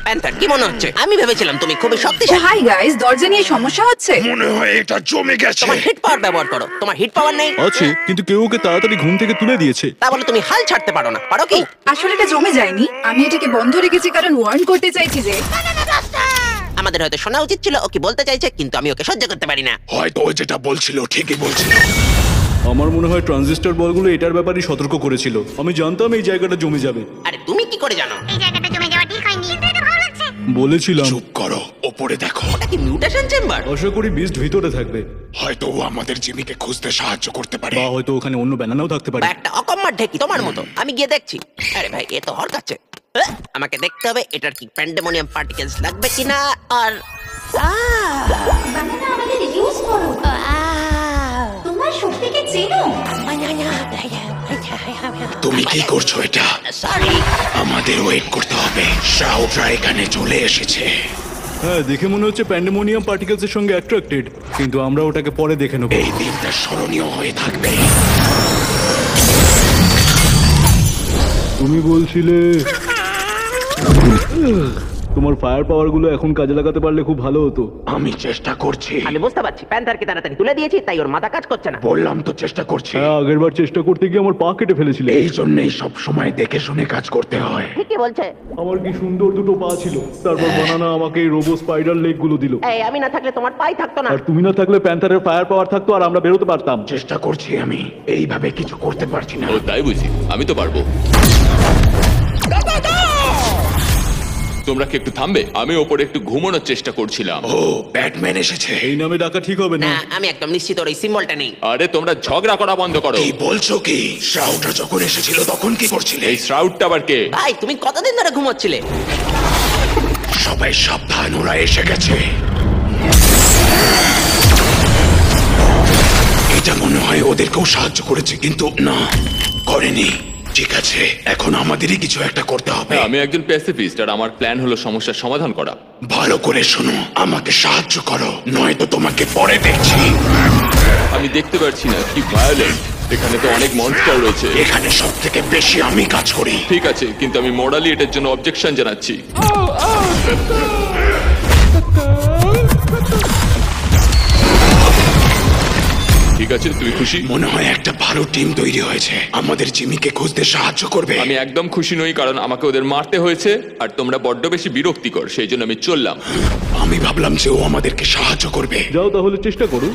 Panther, কি মনে হচ্ছে? আমি ভেবেছিলাম তুমি খুবই শক্তিশালী। হাই গাইস, দরজা নিয়ে সমস্যা হচ্ছে। মনে হয় এটা জমে গেছে। তোমার হিট পাওয়ার ব্যবহার করো। তোমার হিট পাওয়ার নেই? আছে, কিন্তু কেউ ওকে তাড়াতাড়ি ঘুম থেকে তুলে দিয়েছে। তা বলে তুমি হাল ছাড়তে পারো না, পারো কি? আসলে এটা জমে যায়নি, আমি এটাকে বন্ধ রেখেছি কারণ ওয়ার্ন করতে চাইছি যে আমাদের হয়তো শোনা উচিত ছিল ও কি বলতে চাইছে, কিন্তু আমি ওকে সহ্য করতে পারি না। হয়তো ও যেটা বলছিল ঠিকই বলছিল। আমার মনে হয় ট্রানজিস্টর বলগুলো এটার ব্যাপারে সতর্ক করেছিল। আমি জানতাম এই জায়গাটা জমে যাবে। আরে তুমি কি করে জানো? এই জায়গাটা জমে যাওয়া ঠিক হয়নি, কিন্তু এটা ভালো লাগছে। বলেছিলাম। চুপ করো, ওপরে দেখো। ওটা কি মিউটেশন চেম্বার? আশা করি বিস্ট ভিতরে থাকবে, হয়তো ও আমাদের জিমিকে খুঁজতে সাহায্য করতে পারে। বা হয়তো ওখানে অন্য ব্যানানাও থাকতে পারে। বা একটা অকম্মার ঢেকি তোমার মতো। আমি গিয়ে দেখছি। আরে ভাই, এ তো হরকাচ্ছে। আমাকে দেখতে হবে এটার কি প্যান্ডেমোনিয়াম পার্টিকেলস লাগবে কিনা। আর বানানা আমাদের ইউজ করো। তোমার শক্তিকে চেনো। তুমি কি করছো এটা? সরি। আমাদের ওয়েট করতে হবে। শাউটরা এখানে চলে এসেছে। হ্যাঁ, দেখে মনে হচ্ছে প্যান্ডেমোনিয়াম পার্টিকেলস এর সঙ্গে অ্যাট্রাক্টেড, কিন্তু আমরা ওটাকে পরে দেখে নেব। এই দিনটা স্মরণীয় হয়ে থাকবে। তুমি বলছিলে তোমার ফায়ার পাওয়ার গুলো এখন কাজে লাগাতে পারলে খুব ভালো হতো। আমি চেষ্টা করছি। আমি বুঝতে পারছি প্যান্থারকে তাড়াতাড়ি তুলে দিয়েছি, তাই ওর মাথা কাজ করছে না। বললাম তো চেষ্টা করছি। হ্যাঁ, আগের বার চেষ্টা করতে গিয়ে আমার পা কেটে ফেলেছিলে। এই জন্যই সব সময় দেখে শুনে কাজ করতে হয়। ঠিকই বলছে। আমার কি সুন্দর দুটো পা ছিল, তারপর বানানা আমাকে এই রোবো স্পাইডার লেগ গুলো দিল। এই আমি না থাকলে তোমার পাই থাকতো না। আর তুমি না থাকলে প্যান্থারের ফায়ার পাওয়ার থাকতো আর আমরা বেরোতে পারতাম। চেষ্টা করছি আমি, এইভাবে কিছু করতে পারছি না। ও তাই বুঝি, আমি তো পারবো। তোমরা কি একটু থামবে? আমি ওপরে একটু ঘুমানোর চেষ্টা করছিলাম। ও, ব্যাটম্যান এসেছে। এই নামে ডাকা ঠিক হবে না। না, আমি একদম নিশ্চিত ওর এই সিম্বলটা নেই। আরে তোমরা ঝগড়া করা বন্ধ করো। কি বলছো কি? শাউটরা যখন এসেছিল তখন কি করছিলে? এই শ্রাউডটা আবার কে? ভাই, তুমি কতদিন ধরে ঘুমোচ্ছিলে? সবাই সাবধান, ওরা এসে গেছে। এটা মনে হয় ওদেরকেও সাহায্য করেছে, কিন্তু না, করেনি। ঠিক আছে, এখন আমাদেরই কিছু একটা করতে হবে। আমি একজন প্যাসিফিস্ট আর আমার প্ল্যান হলো সমস্যার সমাধান করা। ভালো করে শোনো, আমাকে সাহায্য করো, নয়তো তোমাকে পরে দেখছি। আমি দেখতে পারছি না, কি ভায়োলেন্ট। এখানে তো অনেক মনস্টার রয়েছে। এখানে সব থেকে বেশি আমি কাজ করি। ঠিক আছে, কিন্তু আমি মোরালি এটার জন্য অবজেকশন জানাচ্ছি। ঠিক আছে, তুই খুশি? মনে হয় একটা ভালো টিম তৈরি হয়েছে, আমাদের জিমিকে খুঁজতে সাহায্য করবে। আমি একদম খুশি নই, কারণ আমাকে ওদের মারতে হয়েছে আর তোমরা বড্ড বেশি বিরক্তিকর, সেই জন্য আমি চললাম। আমি ভাবলাম যে ও আমাদেরকে সাহায্য করবে। যাও তাহলে চেষ্টা করো।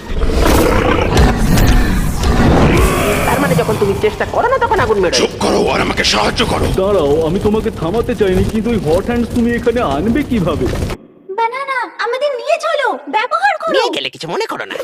তার মানে যখন তুমি চেষ্টা করো না তখন আগুন বেরোয়। চুপ করো আর আমাকে সাহায্য করো। দাঁড়াও, আমি তোমাকে থামাতে চাইনি, কিন্তু ওই হট হ্যান্ডস তুমি এখানে আনবে কিভাবে? বানানা আমাদের নিয়ে চলো, ব্যবহার করো। নিয়ে গেলে কিছু মনে করো না।